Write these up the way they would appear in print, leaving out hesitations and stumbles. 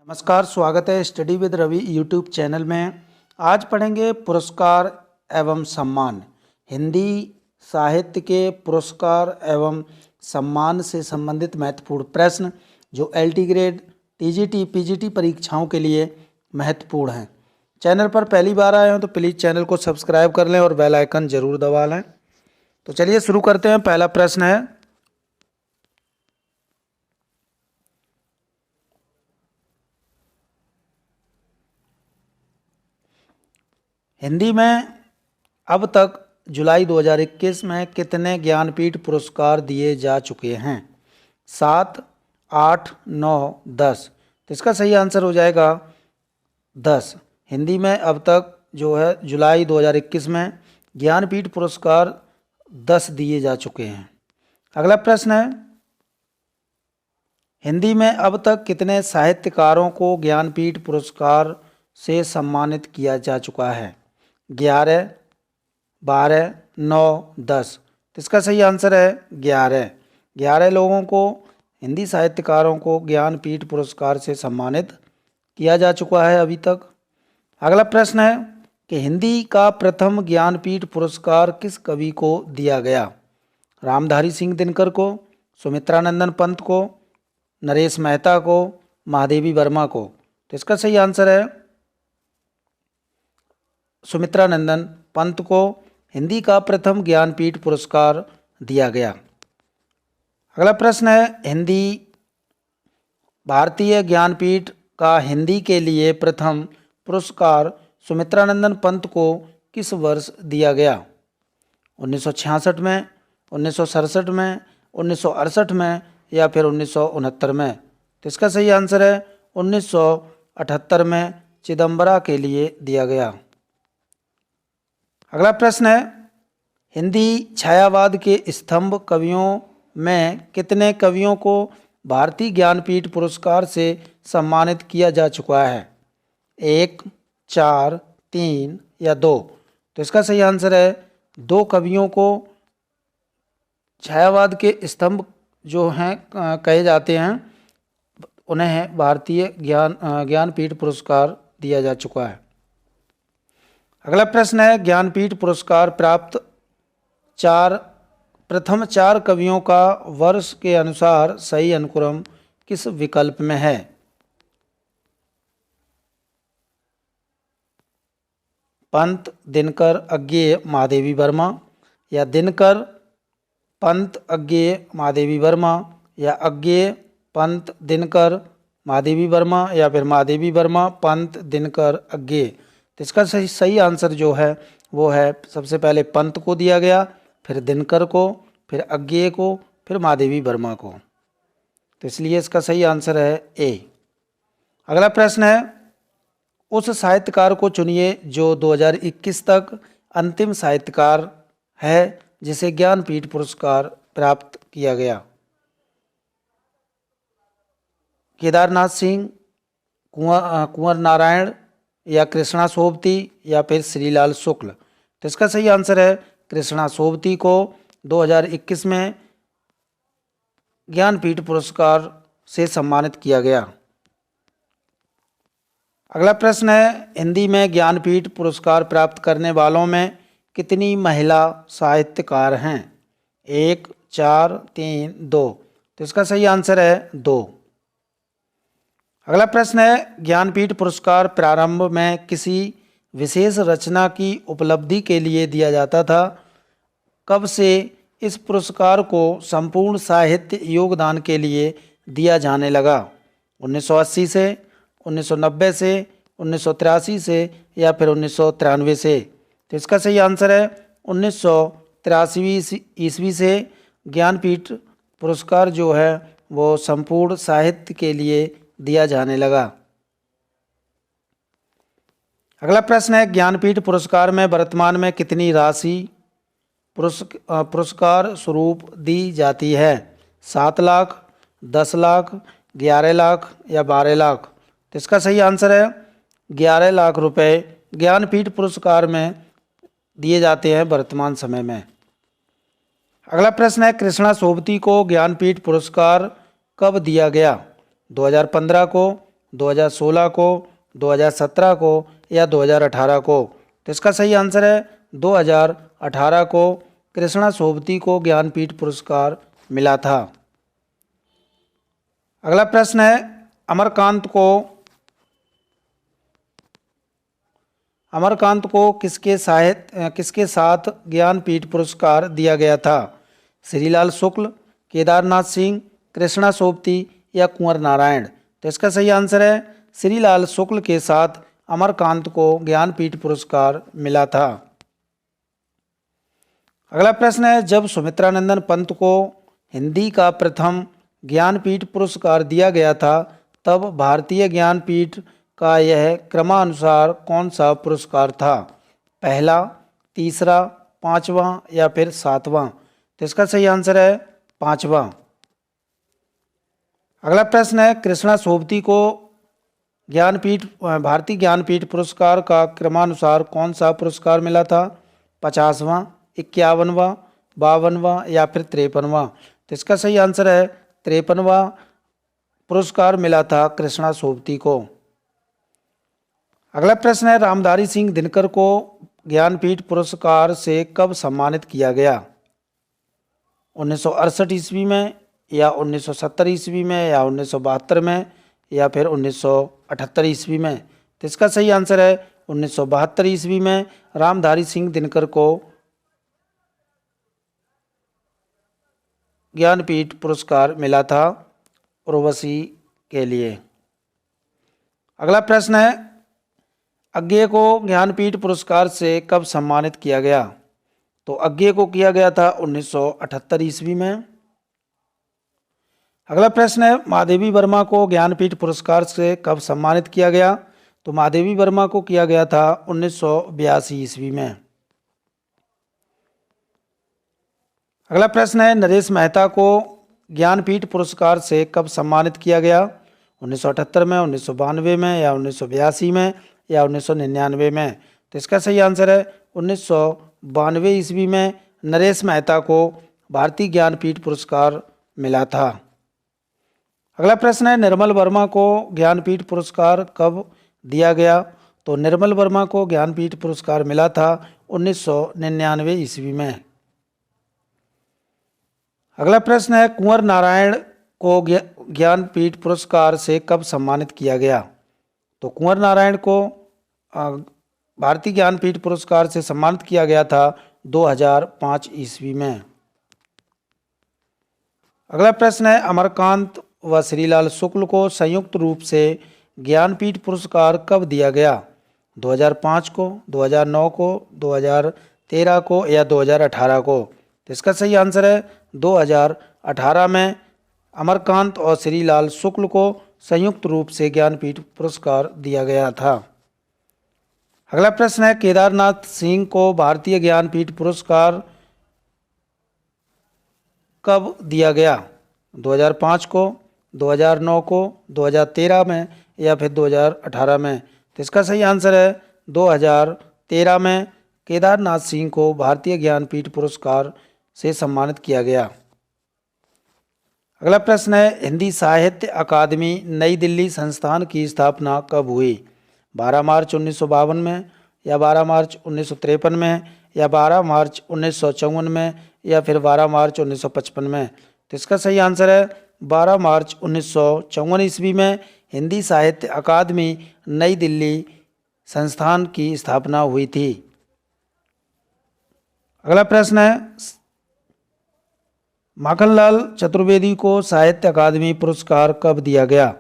नमस्कार, स्वागत है study with Ravi YouTube channel में। आज पढ़ेंगे पुरस्कार एवं सम्मान। हिंदी साहित्य के पुरस्कार एवं सम्मान से संबंधित महत्वपूर्ण प्रश्न जो एलटी ग्रेड, टीजीटी, पीजीटी परीक्षाओं के लिए महत्वपूर्ण हैं। चैनल पर पहली बार आए हो तो प्लीज़ चैनल को सब्सक्राइब कर लें और बेल आइकन ज़रूर दबा लें। तो चलिए शुरू करते हैं। पहला प्रश्न है, हिंदी में अब तक जुलाई 2021 में कितने ज्ञानपीठ पुरस्कार दिए जा चुके हैं? 7, 8, 9, 10। तो इसका सही आंसर हो जाएगा 10। हिंदी में अब तक जो है जुलाई 2021 में ज्ञानपीठ पुरस्कार 10 दिए जा चुके हैं। अगला प्रश्न है, हिंदी में अब तक कितने साहित्यकारों को ज्ञानपीठ पुरस्कार से सम्मानित किया जा चुका है? 11, 12, 9, 10। तो इसका सही आंसर है 11। 11 लोगों को, हिंदी साहित्यकारों को ज्ञानपीठ पुरस्कार से सम्मानित किया जा चुका है अभी तक। अगला प्रश्न है कि हिंदी का प्रथम ज्ञानपीठ पुरस्कार किस कवि को दिया गया? रामधारी सिंह दिनकर को, सुमित्रा नंदन पंत को, नरेश मेहता को, महादेवी वर्मा को। तो इसका सही आंसर है सुमित्रा नंदन पंत को हिंदी का प्रथम ज्ञानपीठ पुरस्कार दिया गया। अगला प्रश्न है, हिंदी भारतीय ज्ञानपीठ का हिंदी के लिए प्रथम पुरस्कार सुमित्रा नंदन पंत को किस वर्ष दिया गया? 1966 में, 1967 में, 1968 में या फिर 1969 में? तो इसका सही आंसर है 1978 में चिदम्बरा के लिए दिया गया। अगला प्रश्न है, हिंदी छायावाद के स्तंभ कवियों में कितने कवियों को भारतीय ज्ञानपीठ पुरस्कार से सम्मानित किया जा चुका है? 1, 4, 3 या 2? तो इसका सही आंसर है 2 कवियों को छायावाद के स्तंभ जो हैं कहे जाते हैं, उन्हें भारतीय ज्ञानपीठ पुरस्कार दिया जा चुका है। अगला प्रश्न है, ज्ञानपीठ पुरस्कार प्राप्त प्रथम 4 कवियों का वर्ष के अनुसार सही अनुक्रम किस विकल्प में है? पंत, दिनकर, अज्ञेय, महादेवी वर्मा, या दिनकर, पंत, अज्ञेय, महादेवी वर्मा, या अज्ञेय, पंत, दिनकर, महादेवी वर्मा, या फिर महादेवी वर्मा, पंत, दिनकर, अज्ञेय? तो इसका सही आंसर जो है वो है सबसे पहले पंत को दिया गया, फिर दिनकर को, फिर अज्ञेय को, फिर महादेवी वर्मा को। तो इसलिए इसका सही आंसर है ए। अगला प्रश्न है, उस साहित्यकार को चुनिए जो 2021 तक अंतिम साहित्यकार है जिसे ज्ञानपीठ पुरस्कार प्राप्त किया गया। केदारनाथ सिंह, कुंवर नारायण, या कृष्णा सोबती, या फिर श्रीलाल शुक्ल? तो इसका सही आंसर है कृष्णा सोबती को 2021 में ज्ञानपीठ पुरस्कार से सम्मानित किया गया। अगला प्रश्न है, हिंदी में ज्ञानपीठ पुरस्कार प्राप्त करने वालों में कितनी महिला साहित्यकार हैं? 1, 4, 3, 2? तो इसका सही आंसर है 2। अगला प्रश्न है, ज्ञानपीठ पुरस्कार प्रारंभ में किसी विशेष रचना की उपलब्धि के लिए दिया जाता था। कब से इस पुरस्कार को संपूर्ण साहित्य योगदान के लिए दिया जाने लगा? 1980 से, 1990 से, 1983 से, या फिर 1993 से? तो इसका सही आंसर है 1983 ईस्वी से ज्ञानपीठ पुरस्कार जो है वो संपूर्ण साहित्य के लिए दिया जाने लगा। अगला प्रश्न है, ज्ञानपीठ पुरस्कार में वर्तमान में कितनी राशि पुरस्कार स्वरूप दी जाती है? 7 लाख, 10 लाख, 11 लाख या 12 लाख? तो इसका सही आंसर है 11 लाख रुपए ज्ञानपीठ पुरस्कार में दिए जाते हैं वर्तमान समय में। अगला प्रश्न है, कृष्णा सोबती को ज्ञानपीठ पुरस्कार कब दिया गया? 2015 को, 2016 को, 2017 को या 2018 को? तो इसका सही आंसर है 2018 को कृष्णा सोबती को ज्ञानपीठ पुरस्कार मिला था। अगला प्रश्न है, अमरकांत को किसके साथ ज्ञानपीठ पुरस्कार दिया गया था? श्रीलाल शुक्ल, केदारनाथ सिंह, कृष्णा सोबती या कुंवर नारायण? तो इसका सही आंसर है श्रीलाल शुक्ल के साथ अमरकांत को ज्ञानपीठ पुरस्कार मिला था। अगला प्रश्न है, जब सुमित्रानंदन पंत को हिंदी का प्रथम ज्ञानपीठ पुरस्कार दिया गया था तब भारतीय ज्ञानपीठ का यह क्रमानुसार कौन सा पुरस्कार था? पहला, तीसरा, पांचवा या फिर सातवां? तो इसका सही आंसर है पांचवा। अगला प्रश्न है, कृष्णा सोबती को भारतीय ज्ञानपीठ पुरस्कार का क्रमानुसार कौन सा पुरस्कार मिला था? 50वां, 51वां, 52वां या फिर 53वां? तो इसका सही आंसर है 53वां पुरस्कार मिला था कृष्णा सोबती को। अगला प्रश्न है, रामधारी सिंह दिनकर को ज्ञानपीठ पुरस्कार से कब सम्मानित किया गया? 1968 ईस्वी में या 1970 ईस्वी में या 1972 में या फिर 1978 ईस्वी में? तो इसका सही आंसर है 1972 ईस्वी में रामधारी सिंह दिनकर को ज्ञानपीठ पुरस्कार मिला था उर्वशी के लिए। अगला प्रश्न है, अज्ञेय को ज्ञानपीठ पुरस्कार से कब सम्मानित किया गया? तो अज्ञेय को किया गया था 1978 ईस्वी में। अगला प्रश्न है, महादेवी वर्मा को ज्ञानपीठ पुरस्कार से कब सम्मानित किया गया? तो महादेवी वर्मा को किया गया था 1982 ईस्वी में। अगला प्रश्न है, नरेश मेहता को ज्ञानपीठ पुरस्कार से कब सम्मानित किया गया? 1978 में, 1992 में या 1982 में या 1999 में? तो इसका सही आंसर है 1992 ईस्वी में नरेश मेहता को भारतीय ज्ञानपीठ पुरस्कार मिला था। अगला प्रश्न है, निर्मल वर्मा को ज्ञानपीठ पुरस्कार कब दिया गया? तो निर्मल वर्मा को ज्ञानपीठ पुरस्कार मिला था 1999 ईस्वी में। अगला प्रश्न है, कुंवर नारायण को ज्ञानपीठ पुरस्कार से कब सम्मानित किया गया? तो कुंवर नारायण को भारतीय ज्ञानपीठ पुरस्कार से सम्मानित किया गया था 2005 ईस्वी में। अगला प्रश्न है, अमरकांत व श्रीलाल शुक्ल को संयुक्त रूप से ज्ञानपीठ पुरस्कार कब दिया गया? 2005 को, 2009 को, 2013 को या 2018 को? तो इसका सही आंसर है 2018 में अमरकांत और श्रीलाल शुक्ल को संयुक्त रूप से ज्ञानपीठ पुरस्कार दिया गया था। अगला प्रश्न है, केदारनाथ सिंह को भारतीय ज्ञानपीठ पुरस्कार कब दिया गया? 2005 को, 2009 को, 2013 में या फिर 2018 में? तो इसका सही आंसर है 2013 में केदारनाथ सिंह को भारतीय ज्ञानपीठ पुरस्कार से सम्मानित किया गया। अगला प्रश्न है, हिंदी साहित्य अकादमी नई दिल्ली संस्थान की स्थापना कब हुई? 12 मार्च 1952 में या 12 मार्च 1953 में या 12 मार्च 1954 में या फिर 12 मार्च 1955 में? तो इसका सही आंसर है 12 मार्च 1954 ईस्वी में हिंदी साहित्य अकादमी नई दिल्ली संस्थान की स्थापना हुई थी। अगला प्रश्न है, माखनलाल चतुर्वेदी को साहित्य अकादमी पुरस्कार कब दिया गया?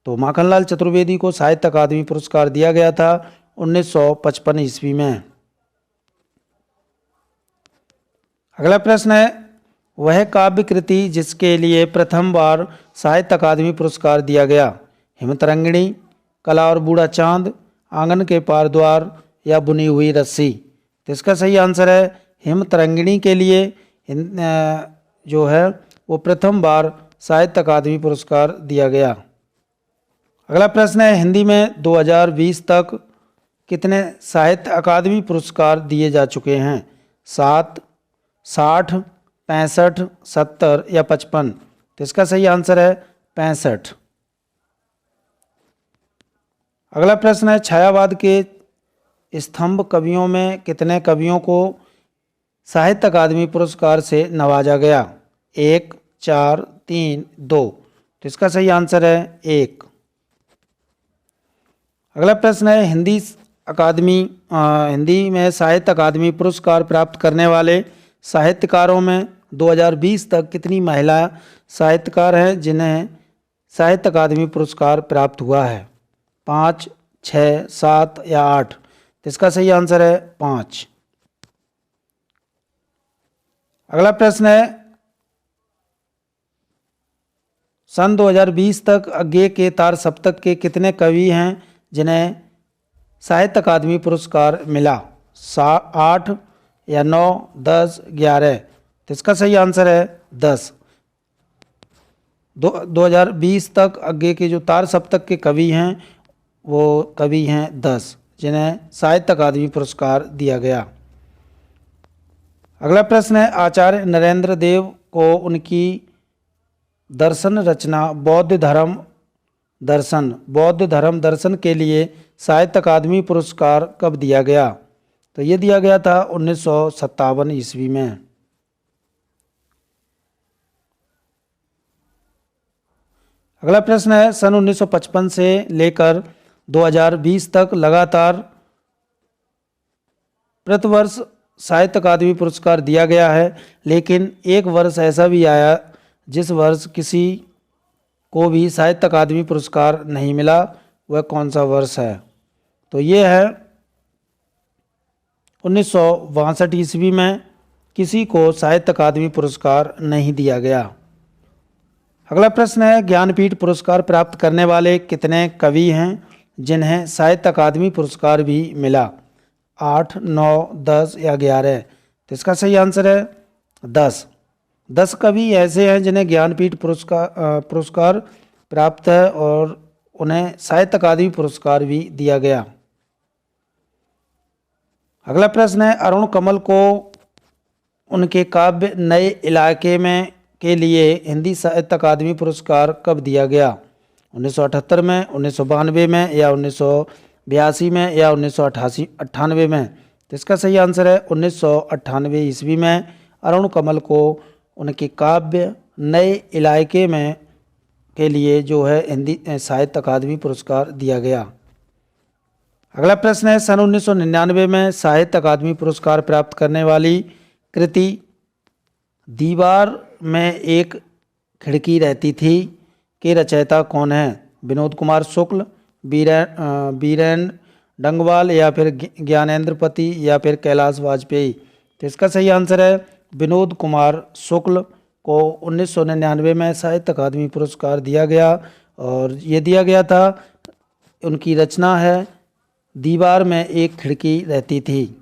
तो माखनलाल चतुर्वेदी को साहित्य अकादमी पुरस्कार दिया गया था 1955 ईस्वी में। अगला प्रश्न है, वह काव्य कृति जिसके लिए प्रथम बार साहित्य अकादमी पुरस्कार दिया गया? हिमतरंगिणी, कला और बूढ़ा चांद, आंगन के पार द्वार या बुनी हुई रस्सी? तो इसका सही आंसर है हिमतरंगिणी के लिए जो है वो प्रथम बार साहित्य अकादमी पुरस्कार दिया गया। अगला प्रश्न है, हिंदी में 2020 तक कितने साहित्य अकादमी पुरस्कार दिए जा चुके हैं? 7, 60, 65, 70 या 55? तो इसका सही आंसर है 65। अगला प्रश्न है, छायावाद के स्तंभ कवियों में कितने कवियों को साहित्य अकादमी पुरस्कार से नवाजा गया? 1, 4, 3, 2। तो इसका सही आंसर है 1। अगला प्रश्न है, हिंदी में साहित्य अकादमी पुरस्कार प्राप्त करने वाले साहित्यकारों में 2020 तक कितनी महिला साहित्यकार हैं जिन्हें साहित्य अकादमी पुरस्कार प्राप्त हुआ है? 5, 6, 7 या 8। तो इसका सही आंसर है 5। अगला प्रश्न है, सन 2020 तक अज्ञे के तार सप्तक के कितने कवि हैं जिन्हें साहित्य अकादमी पुरस्कार मिला? 8 या 9, 10, 11। तो इसका सही आंसर है 10। 2020 तक अज्ञे के जो तार सप्तक के कवि हैं वो कवि हैं 10 जिन्हें साहित्य अकादमी पुरस्कार दिया गया। अगला प्रश्न है, आचार्य नरेंद्र देव को उनकी दर्शन रचना बौद्ध धर्म दर्शन के लिए साहित्य अकादमी पुरस्कार कब दिया गया? तो ये दिया गया था 1957 ईस्वी में। अगला प्रश्न है, सन 1955 से लेकर 2020 तक लगातार प्रतिवर्ष साहित्य अकादमी पुरस्कार दिया गया है, लेकिन एक वर्ष ऐसा भी आया जिस वर्ष किसी को भी साहित्य अकादमी पुरस्कार नहीं मिला। वह कौन सा वर्ष है? तो ये है 1962 ईस्वी में किसी को साहित्य अकादमी पुरस्कार नहीं दिया गया। अगला प्रश्न है, ज्ञानपीठ पुरस्कार प्राप्त करने वाले कितने कवि हैं जिन्हें साहित्य अकादमी पुरस्कार भी मिला? 8, 9, 10 या 11। तो इसका सही आंसर है 10। 10 कवि ऐसे हैं जिन्हें ज्ञानपीठ पुरस्कार प्राप्त है और उन्हें साहित्य अकादमी पुरस्कार भी दिया गया। अगला प्रश्न है, अरुण कमल को उनके काव्य नए इलाके में के लिए हिंदी साहित्य अकादमी पुरस्कार कब दिया गया? 1978 में, 1992 में या 1982 में या 1998 में? तो इसका सही आंसर है 1998 ईस्वी में अरुण कमल को उनके काव्य नए इलाके में के लिए जो है हिंदी साहित्य अकादमी पुरस्कार दिया गया। अगला प्रश्न है, सन 1999 में साहित्य अकादमी पुरस्कार प्राप्त करने वाली कृति दीवार में एक खिड़की रहती थी के रचयिता कौन है? विनोद कुमार शुक्ल, बीरेन डंगवाल या फिर ज्ञानेंद्रपति या फिर कैलाश वाजपेयी? तो इसका सही आंसर है विनोद कुमार शुक्ल को 1999 में साहित्य अकादमी पुरस्कार दिया गया और ये दिया गया था, उनकी रचना है दीवार में एक खिड़की रहती थी।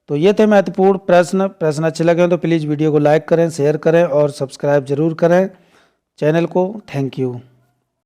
तो ये थे महत्वपूर्ण प्रश्न अच्छे लगे तो प्लीज़ वीडियो को लाइक करें, शेयर करें और सब्सक्राइब जरूर करें चैनल को। Thank you.